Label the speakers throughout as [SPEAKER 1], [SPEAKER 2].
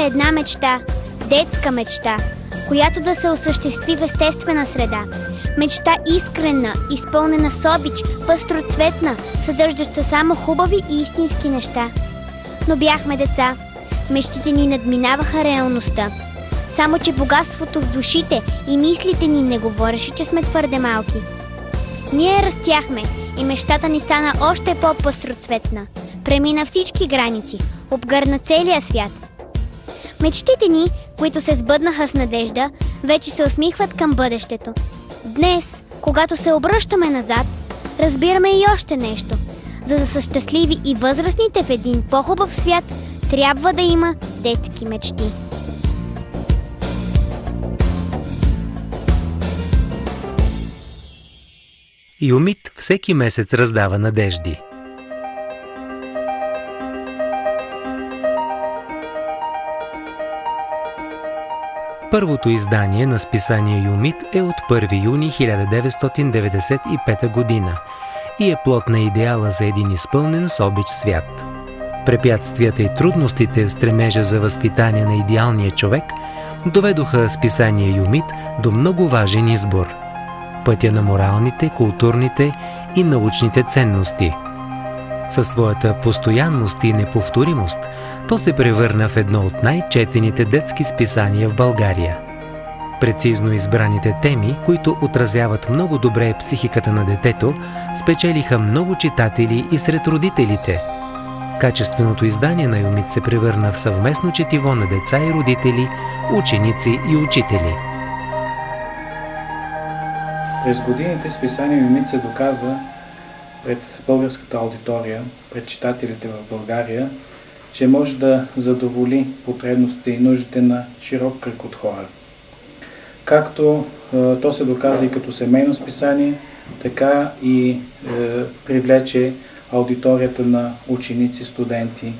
[SPEAKER 1] имахме една мечта, детска мечта, която да се осъществи в естествена среда. Мечта искрена, изпълнена с обич, пъстроцветна, съдържаща само хубави и истински неща. Но бяхме деца. Мечтите ни надминаваха реалността. Само че богатството в душите и мислите ни не говореше, че сме твърде малки. Ние растяхме и мечтата ни стана още по-пъстроцветна. Премина всички граници, обгърна целия свят. Мечтите ни, които се сбъднаха с надежда, вече се усмихват към бъдещето. Днес, когато се обръщаме назад, разбираме и още нещо. За да са щастливи и възрастните в един по-хубав свят, трябва да има детски мечти.
[SPEAKER 2] Юмит всеки месец раздава надежди. Първото издание на списание Юмит е от 1 юни 1995 година и е плод на идеала за един изпълнен с обич свят. Препятствията и трудностите в стремежа за възпитание на идеалния човек доведоха списание Юмит до много важен избор – пътя на моралните, културните и научните ценности. Със своята постоянност и неповторимост, то се превърна в едно от най-четените детски списания в България. Прецизно избраните теми, които отразяват много добре психиката на детето, спечелиха много читатели и сред родителите. Качественото издание на Юмит се превърна в съвместно четиво на деца и родители, ученици и учители.
[SPEAKER 3] През годините списание Юмит се доказа пред българската аудитория, пред читателите в България, че може да задоволи потребностите и нуждите на широк кръг от хора. Както то се доказа и като семейно списание, така и привлече аудиторията на ученици, студенти,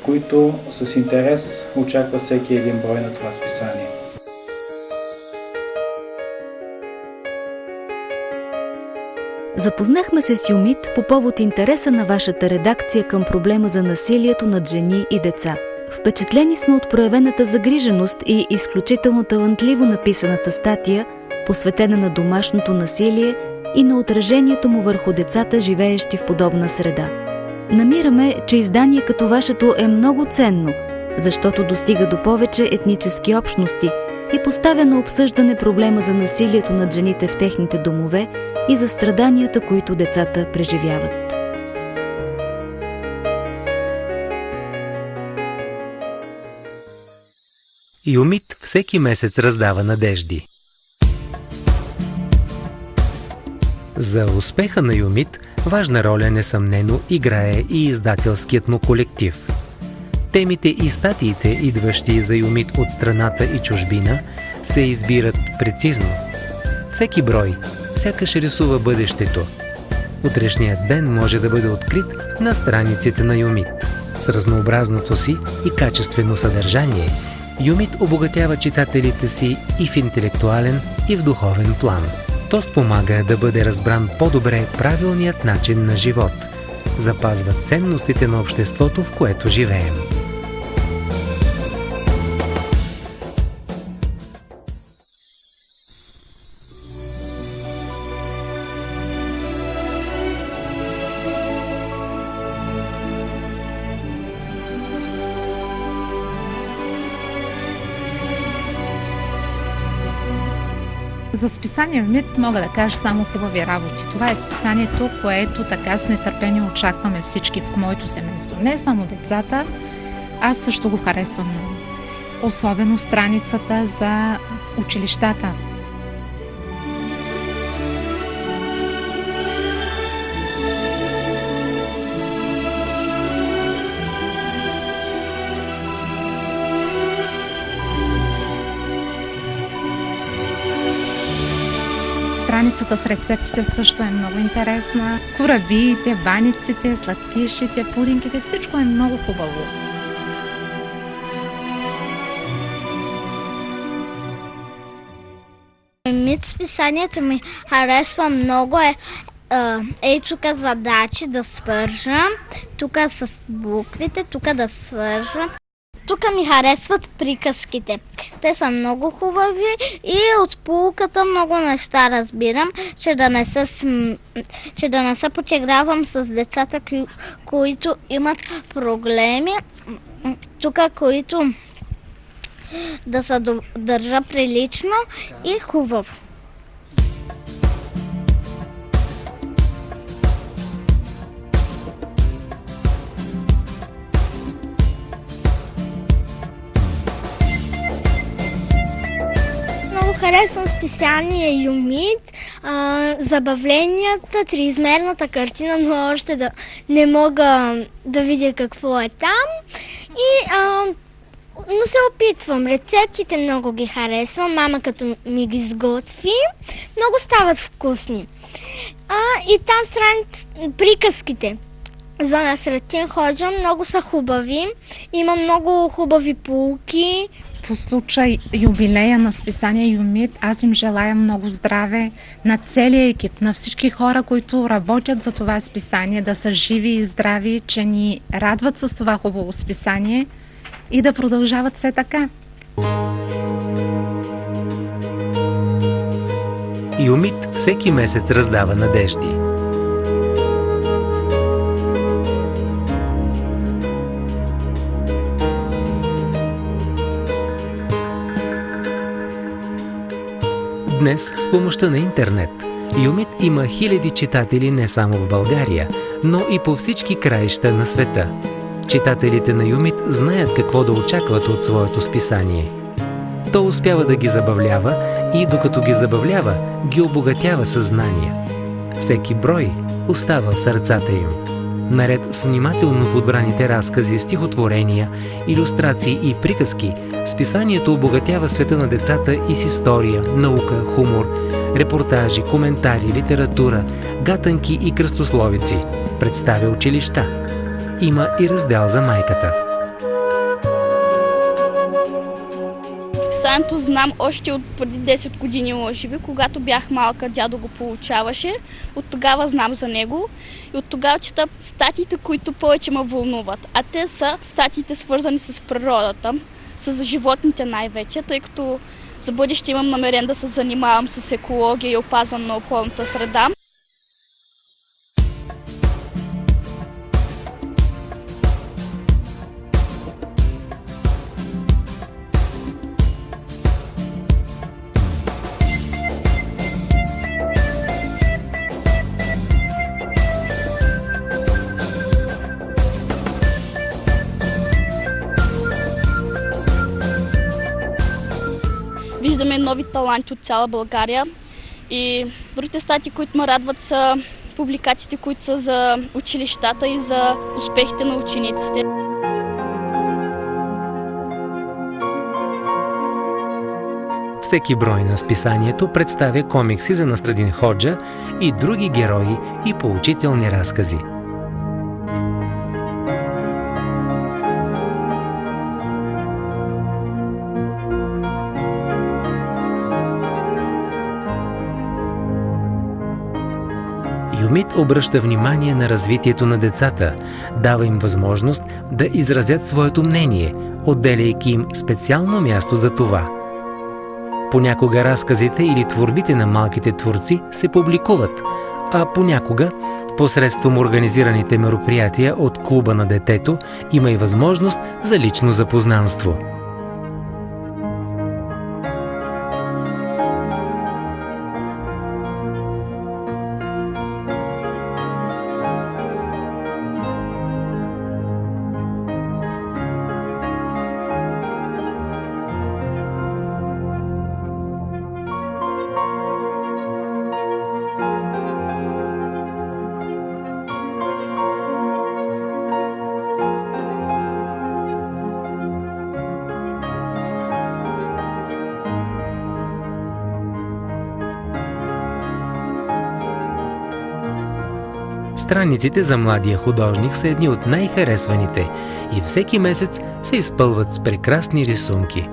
[SPEAKER 3] които с интерес очакват всеки един брой на това списание.
[SPEAKER 4] Запознахме се с Юмит по повод интереса на вашата редакция към проблема за насилието над жени и деца. Впечатлени сме от проявената загриженост и изключително талантливо написаната статия, посветена на домашното насилие и на отражението му върху децата, живеещи в подобна среда. Намираме, че издание като вашето е много ценно, защото достига до повече етнически общности и поставя на обсъждане проблема за насилието над жените в техните домове и за страданията, които децата преживяват.
[SPEAKER 2] Юмит всеки месец раздава надежди. За успеха на Юмит важна роля несъмнено играе и издателският му колектив. Темите и статиите, идващи за Юмит от страната и чужбина, се избират прецизно. Всеки брой сякаш рисува бъдещето. Утрешният ден може да бъде открит на страниците на Юмит. С разнообразното си и качествено съдържание, Юмит обогатява читателите си и в интелектуален, и в духовен план. То спомага да бъде разбран по-добре правилният начин на живот. Запазва ценностите на обществото, в което живеем.
[SPEAKER 5] За списание Юмит мога да кажа само хубави работи. Това е списанието, което така с нетърпение очакваме всички в моето семейство. Не само децата, аз също го харесвам много. Особено страницата за училищата. Страницата с рецептите също е много интересна. Курабиите, баниците, сладкишите, пудинките, всичко е много хубаво.
[SPEAKER 6] Юмит списанието ми харесва много. Тук задачи да свържа, тук с буквите, тук да свържа. тук ми харесват приказките. Те са много хубави и от поуката много неща разбирам, че да не се подигравам с децата, които имат проблеми, тук, които да се държа прилично и хубаво. Харесвам списание Юмит, забавленията, триизмерната картина, но още не мога да видя какво е там. Но се опитвам. Рецептите много ги харесвам. Мама като ми ги сготви, много стават вкусни. И там приказките за Насретин Ходжа много са хубави. Има много хубави поуки.
[SPEAKER 5] По случай юбилея на списание Юмит, аз им желая много здраве на целия екип, на всички хора, които работят за това списание, да са живи и здрави, че ни радват с това хубаво списание и да продължават все така.
[SPEAKER 2] Юмит всеки месец раздава надежди. Днес с помощта на интернет Юмит има хиляди читатели не само в България, но и по всички краища на света. Читателите на Юмит знаят какво да очакват от своето списание. То успява да ги забавлява и докато ги забавлява, ги обогатява със знания. Всеки брой остава в сърцата им. Наред с внимателно подбраните разкази, стихотворения, илюстрации и приказки, списанието обогатява света на децата и с история, наука, хумор, репортажи, коментари, литература, гатанки и кръстословици. Представя училища. Има и раздел за майката.
[SPEAKER 7] Списанието знам още от преди 10 години, може би, когато бях малка, дядо го получаваше. От тогава знам за него и от тогава чета статиите, които повече ме вълнуват. А те са статиите, свързани с природата, с животните най-вече, тъй като за бъдеще имам намерен да се занимавам с екология и опазване на околната среда. Виждаме нови таланти от цяла България и другите статии, които ме радват, са публикациите, които са за училищата и за успехите на учениците.
[SPEAKER 2] Всеки брой на списанието представя комикси за Насредин Ходжа и други герои и поучителни разкази. Юмит обръща внимание на развитието на децата, дава им възможност да изразят своето мнение, отделяйки им специално място за това. Понякога разказите или творбите на малките творци се публикуват, а понякога, посредством организираните мероприятия от Клуба на детето, има и възможност за лично запознанство. Страниците за младия художник са едни от най-харесваните и всеки месец се изпълват с прекрасни рисунки.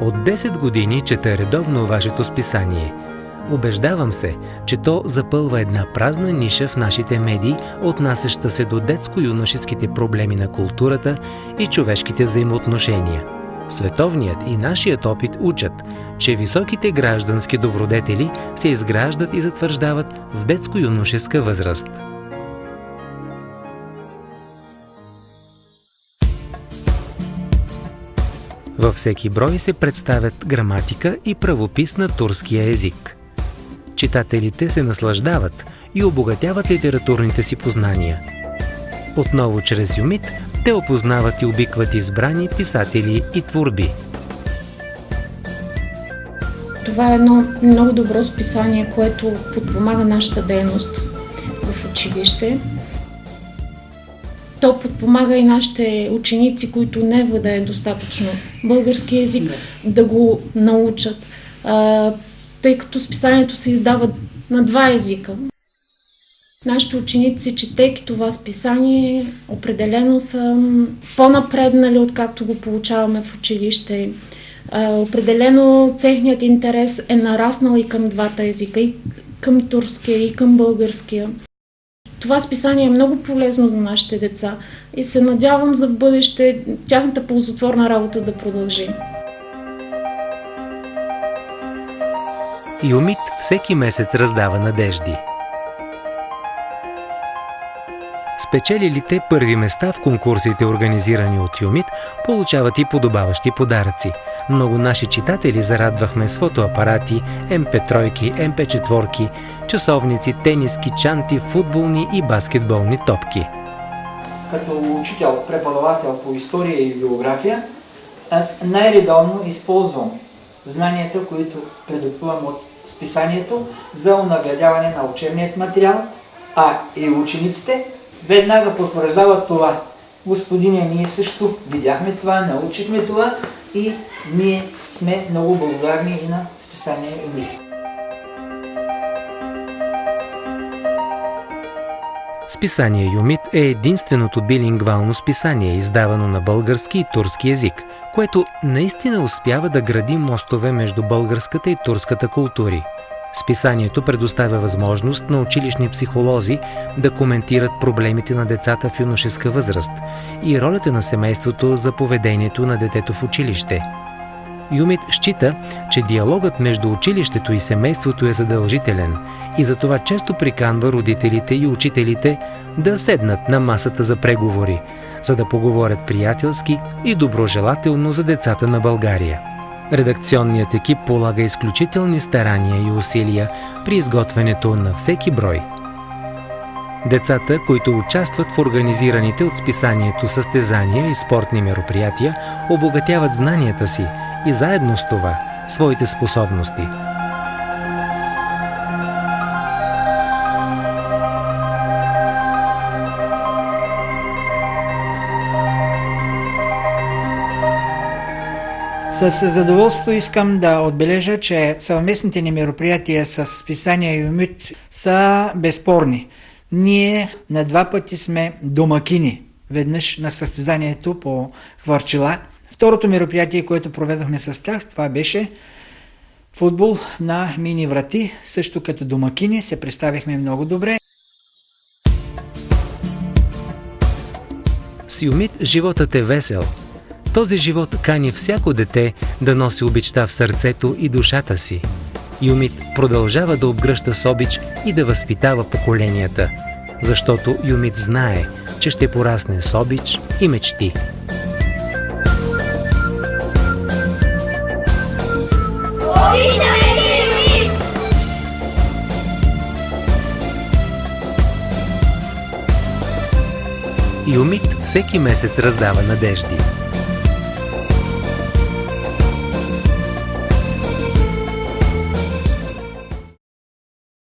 [SPEAKER 2] От 10 години чета редовно вашето списание. Убеждавам се, че то запълва една празна ниша в нашите медии, отнасяща се до детско-юношеските проблеми на културата и човешките взаимоотношения. Световният и нашият опит учат, че високите граждански добродетели се изграждат и затвърждават в детско-юношеска възраст. Във всеки брой се представят граматика и правопис на турския език. Читателите се наслаждават и обогатяват литературните си познания. Отново чрез Юмит те опознават и обикват избрани писатели и творби.
[SPEAKER 8] Това е едно много добро списание, което подпомага нашата дейност в училище. То подпомага и нашите ученици, които не владеят достатъчно български език, да го научат, тъй като списанието се издава на 2 езика. Нашите ученици, четейки това списание, определено са по-напреднали, откакто го получаваме в училище. Определено техният интерес е нараснал и към 2 езика, и към турския, и към българския. Това списание е много полезно за нашите деца и се надявам за в бъдеще тяхната ползотворна работа да продължи.
[SPEAKER 2] Юмит всеки месец раздава надежди. Спечелилите първи места в конкурсите, организирани от Юмит, получават и подобаващи подаръци. Много наши читатели зарадвахме с фотоапарати, МП3, МП4, часовници, тениски, чанти, футболни и баскетболни топки.
[SPEAKER 9] Като учител, преподавател по история и география, аз най-редовно използвам знанията, които придобивам от списанието за онагледяване на учебният материал, а и учениците веднага потвърждават това. Господине, ние също видяхме това, научихме това и ние сме много благодарни и на списание Юмит.
[SPEAKER 2] Списание Юмит е единственото билингвално списание, издавано на български и турски език, което наистина успява да гради мостове между българската и турската култури. Списанието предоставя възможност на училищни психолози да коментират проблемите на децата в юношеска възраст и ролята на семейството за поведението на детето в училище. Юмит счита, че диалогът между училището и семейството е задължителен и затова често приканва родителите и учителите да седнат на масата за преговори, за да поговорят приятелски и доброжелателно за децата на България. Редакционният екип полага изключителни старания и усилия при изготвянето на всеки брой. Децата, които участват в организираните от списанието състезания и спортни мероприятия, обогатяват знанията си и заедно с това своите способности.
[SPEAKER 9] С задоволство искам да отбележа, че съвместните ни мероприятия с списание Юмит са безспорни. Ние на 2 пъти сме домакини. Веднъж на състезанието по хвърчила. Второто мероприятие, което проведохме с тях, това беше футбол на мини врати. Също като домакини се представихме много добре.
[SPEAKER 2] С Юмит животът е весел. Този живот кани всяко дете да носи обичта в сърцето и душата си. Юмит продължава да обгръща с обич и да възпитава поколенията, защото Юмит знае, че ще порасне с обич и мечти. Юмит всеки месец раздава надежди.